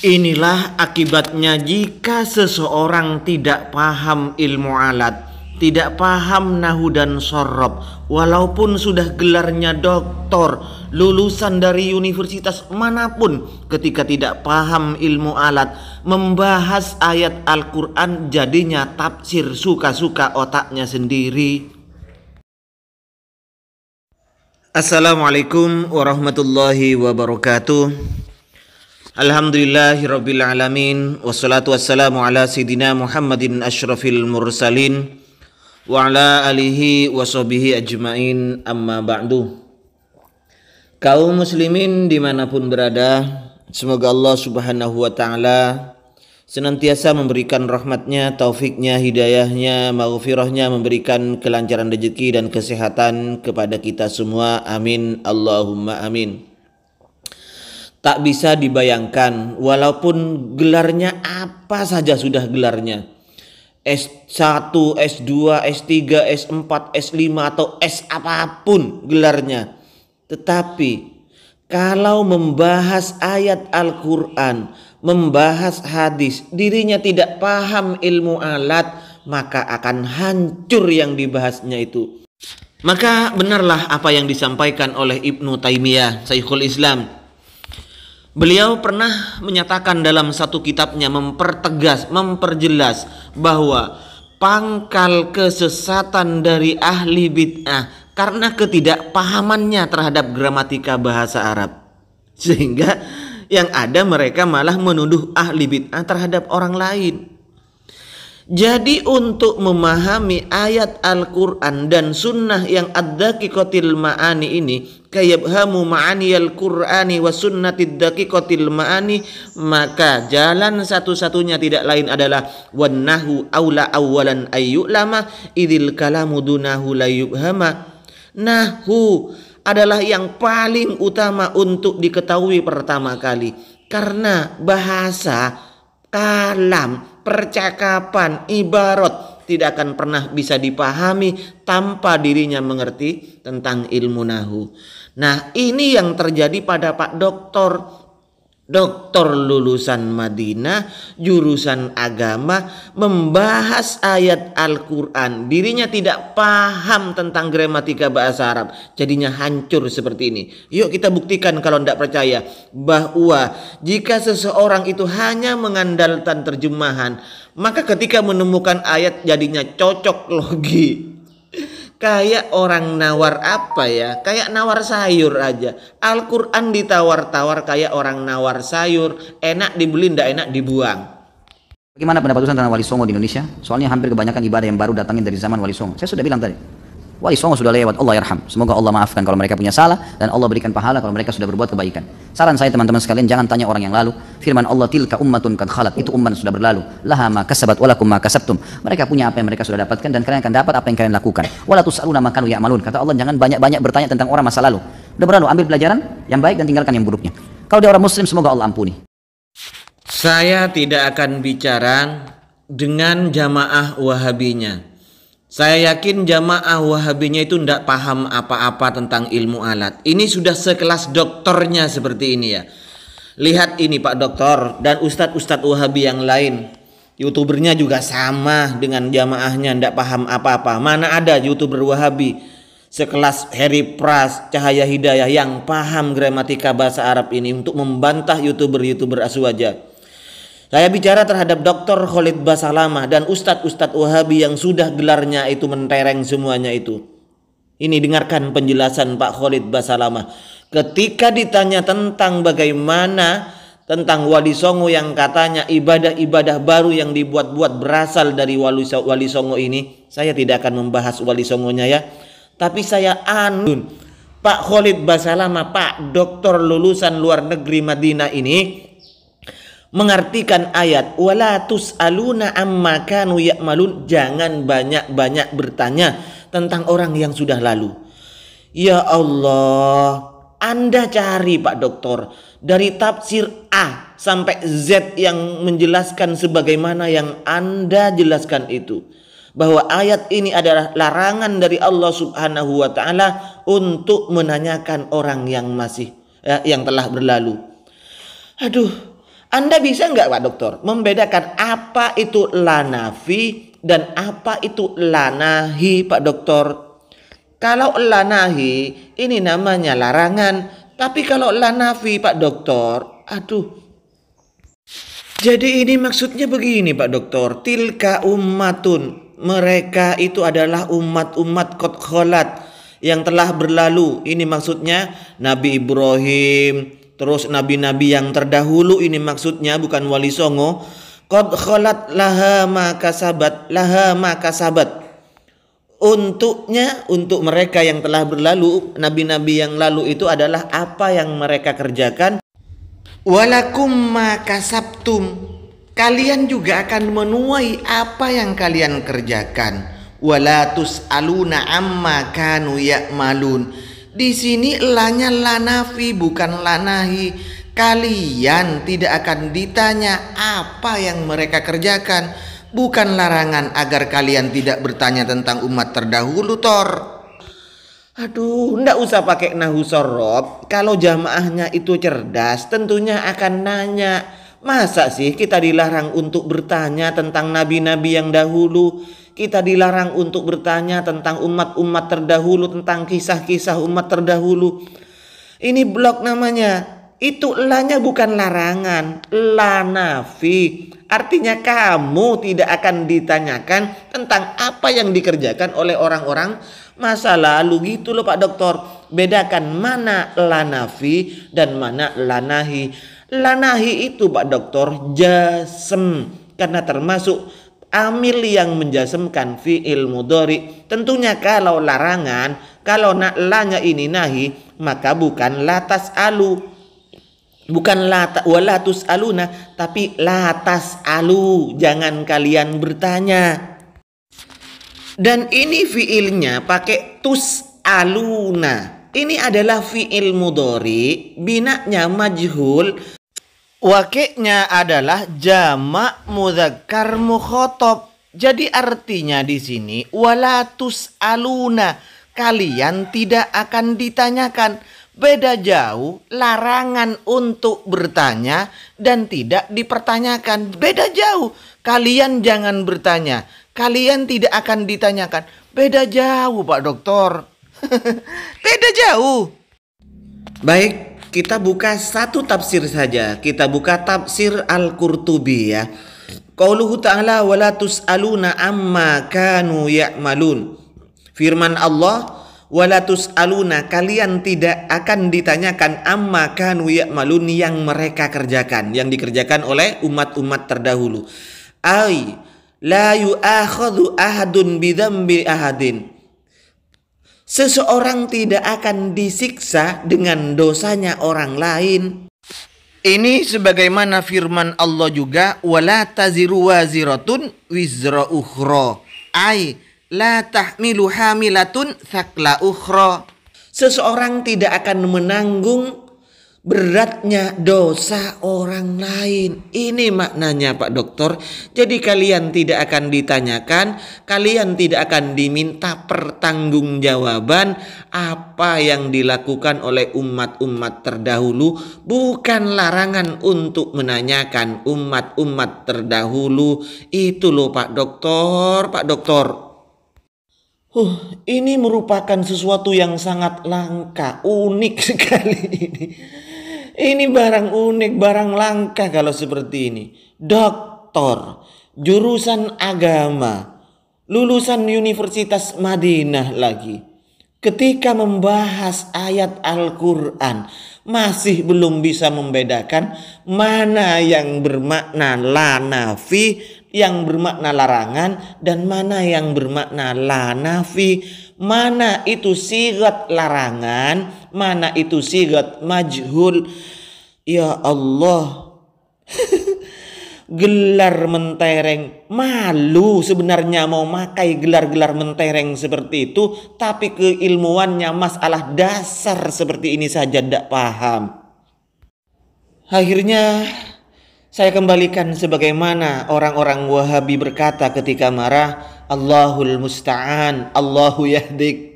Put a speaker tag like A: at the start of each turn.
A: Inilah akibatnya jika seseorang tidak paham ilmu alat, tidak paham nahu dan sorob, walaupun sudah gelarnya doktor, lulusan dari universitas manapun, ketika tidak paham ilmu alat, membahas ayat Al-Quran jadinya tafsir suka-suka otaknya sendiri. Assalamualaikum warahmatullahi wabarakatuh. Alhamdulillahirabbil alamin, wassalatu wassalamu ala sayidina Muhammadin asyrafil mursalin wa ala alihi washabihi ajmain, amma ba'du. Kaum muslimin dimanapun berada, semoga Allah subhanahu wa ta'ala senantiasa memberikan rahmatnya, taufiknya, hidayahnya, maghfirahnya, memberikan kelancaran rezeki dan kesehatan kepada kita semua, amin, Allahumma amin. Tak bisa dibayangkan, walaupun gelarnya apa saja sudah gelarnya, S1, S2, S3, S4, S5 atau S apapun gelarnya, tetapi kalau membahas ayat Al-Quran, membahas hadis, dirinya tidak paham ilmu alat, maka akan hancur yang dibahasnya itu. Maka benarlah apa yang disampaikan oleh Ibnu Taimiyah, Syekhul Islam. Beliau pernah menyatakan dalam satu kitabnya, memperjelas bahwa pangkal kesesatan dari ahli bid'ah karena ketidakpahamannya terhadap gramatika bahasa Arab. Sehingga yang ada mereka malah menuduh ahli bid'ah terhadap orang lain. Jadi untuk memahami ayat Al-Quran dan sunnah yang ad-daqiqatil ma'ani ini, kayabhamu ma'aniyal Qur'ani wa sunnatid daqiqatil ma'ani, maka jalan satu-satunya tidak lain adalah wannahu aula awalan ayyu'lama idil kalamu dunahu layubhama. Nahu adalah yang paling utama untuk diketahui pertama kali, karena bahasa, kalam, percakapan, ibarat tidak akan pernah bisa dipahami tanpa dirinya mengerti tentang ilmu nahu. Nah, ini yang terjadi pada Pak Doktor lulusan Madinah, jurusan agama, membahas ayat Al-Quran. Dirinya tidak paham tentang gramatika bahasa Arab, jadinya hancur seperti ini. Yuk kita buktikan kalau tidak percaya, bahwa jika seseorang itu hanya mengandalkan terjemahan, maka ketika menemukan ayat jadinya cocok logi. Kayak orang nawar apa ya? Kayak nawar sayur aja. Al-Quran ditawar-tawar kayak orang nawar sayur. Enak dibeli, ndak enak dibuang.
B: Bagaimana pendapat Ustaz tentang Wali Songo di Indonesia? Soalnya hampir kebanyakan ibadah yang baru datangin dari zaman Wali Songo. Saya sudah bilang tadi, Wali Songo sudah lewat, Allah yarham. Semoga Allah maafkan kalau mereka punya salah, dan Allah berikan pahala kalau mereka sudah berbuat kebaikan. Saran saya teman-teman sekalian, jangan tanya orang yang lalu. Firman Allah, tilka ummatun kad khalat, itu umat sudah berlalu. Laha ma kasabat walakum ma kasabtum. Mereka punya apa yang mereka sudah dapatkan, dan kalian akan dapat apa yang kalian lakukan. Wala tus'aluna ma kanu ya'malun. Kata Allah, jangan banyak-banyak bertanya tentang orang masa lalu. Udah berlalu, ambil pelajaran yang baik dan tinggalkan yang buruknya. Kalau dia orang muslim, semoga Allah ampuni.
A: Saya tidak akan bicara dengan jamaah wahabinya. Saya yakin jamaah wahabinya itu tidak paham apa-apa tentang ilmu alat. Ini sudah sekelas doktornya seperti ini ya. Lihat ini Pak Doktor dan ustadz-ustadz wahabi yang lain. Youtubernya juga sama dengan jamaahnya, tidak paham apa-apa. Mana ada youtuber wahabi sekelas Harry Pras, Cahaya Hidayah yang paham gramatika bahasa Arab ini untuk membantah youtuber-youtuber aswaja. Saya bicara terhadap Dr. Khalid Basalamah dan ustadz-ustadz wahabi yang sudah gelarnya itu mentereng semuanya itu. Ini dengarkan penjelasan Pak Khalid Basalamah. Ketika ditanya tentang bagaimana tentang Wali Songo yang katanya ibadah-ibadah baru yang dibuat-buat berasal dari Wali Songo ini, saya tidak akan membahas Wali Songonya ya. Tapi saya anun Pak Khalid Basalamah, Pak Doktor lulusan luar negeri Madinah ini, mengartikan ayat wala tus'aluna amma kanu ya'malun, jangan banyak-banyak bertanya tentang orang yang sudah lalu. Ya Allah, Anda cari Pak Doktor dari tafsir A sampai Z yang menjelaskan sebagaimana yang Anda jelaskan itu, bahwa ayat ini adalah larangan dari Allah Subhanahu wa taala untuk menanyakan orang yang masih yang telah berlalu. Aduh, Anda bisa nggak Pak Dokter membedakan apa itu la nafi dan apa itu la nahi Pak Dokter? Kalau la nahi ini namanya larangan, tapi kalau la nafi Pak Dokter, aduh. Jadi ini maksudnya begini Pak Dokter, tilka ummatun, mereka itu adalah umat-umat qad khalat yang telah berlalu. Ini maksudnya Nabi Ibrahim, terus nabi-nabi yang terdahulu, ini maksudnya bukan Wali Songo. Qad khalat laha ma kasabat, laha ma kasabat. Untuknya, untuk mereka yang telah berlalu, nabi-nabi yang lalu itu adalah apa yang mereka kerjakan. Walakum ma kasabtum, kalian juga akan menuai apa yang kalian kerjakan. Wala tus'aluna amma kanu ya'malun. Di sini lanya lanafi bukan lanahi. Kalian tidak akan ditanya apa yang mereka kerjakan. Bukan larangan agar kalian tidak bertanya tentang umat terdahulu, Tor. Aduh, ndak usah pakai nahu sorob. Kalau jamaahnya itu cerdas, tentunya akan nanya. Masa sih kita dilarang untuk bertanya tentang nabi-nabi yang dahulu? Kita dilarang untuk bertanya tentang umat-umat terdahulu, tentang kisah-kisah umat terdahulu. Ini blok namanya. Itu lanya bukan larangan, la nafi. Artinya kamu tidak akan ditanyakan tentang apa yang dikerjakan oleh orang-orang masa lalu gitu loh Pak Dokter. Bedakan mana la nafi dan mana la nahi. La nahi itu Pak Dokter jasem, karena termasuk amil yang menjasemkan fi'il mudhari. Tentunya kalau larangan, kalau lanya ini nahi, maka bukan latas alu. Bukan walatus aluna, tapi latas alu, jangan kalian bertanya. Dan ini fiilnya pakai tus aluna. Ini adalah fiil mudhari, binanya majhul, wakilnya adalah jamak mudzakkar mukhatab. Jadi artinya di sini walatus aluna, kalian tidak akan ditanyakan. Beda jauh larangan untuk bertanya dan tidak dipertanyakan. Beda jauh. Kalian jangan bertanya, kalian tidak akan ditanyakan. Beda jauh Pak Dokter. Beda jauh. Baik, kita buka satu tafsir saja. Kita buka tafsir Al-Qurtubi ya. Qauluhu ta'ala wala tus'aluna amma kanu ya'malun. Firman Allah, wala tus'aluna, kalian tidak akan ditanyakan amma kanu ya'malun, yang mereka kerjakan, yang dikerjakan oleh umat-umat terdahulu. Ai la yu'akhadhu ahadun bidzambi ahadin. Seseorang tidak akan disiksa dengan dosanya orang lain. Ini sebagaimana firman Allah juga, wala taziru waziratun wizra ukhra. Ai la tahmilu hamilatun thaqla ukhra. Seseorang tidak akan menanggung beratnya dosa orang lain. Ini maknanya Pak Dokter. Jadi kalian tidak akan ditanyakan, kalian tidak akan diminta pertanggungjawaban apa yang dilakukan oleh umat-umat terdahulu. Bukan larangan untuk menanyakan umat-umat terdahulu. Itu loh Pak Dokter, Pak Dokter. Ini merupakan sesuatu yang sangat langka, unik sekali ini. Ini barang unik, barang langka kalau seperti ini. Doktor, jurusan agama, lulusan Universitas Madinah lagi. Ketika membahas ayat Al-Quran, masih belum bisa membedakan mana yang bermakna la nafi, yang bermakna larangan, dan mana yang bermakna la nafi. Mana itu sigat larangan, mana itu sigat majhul. Ya Allah. Gelar mentereng, malu sebenarnya mau makai gelar-gelar mentereng seperti itu, tapi keilmuannya masalah dasar seperti ini saja tidak paham. Akhirnya saya kembalikan sebagaimana orang-orang Wahabi berkata ketika marah, Allahul musta'an, Allahu yahdik.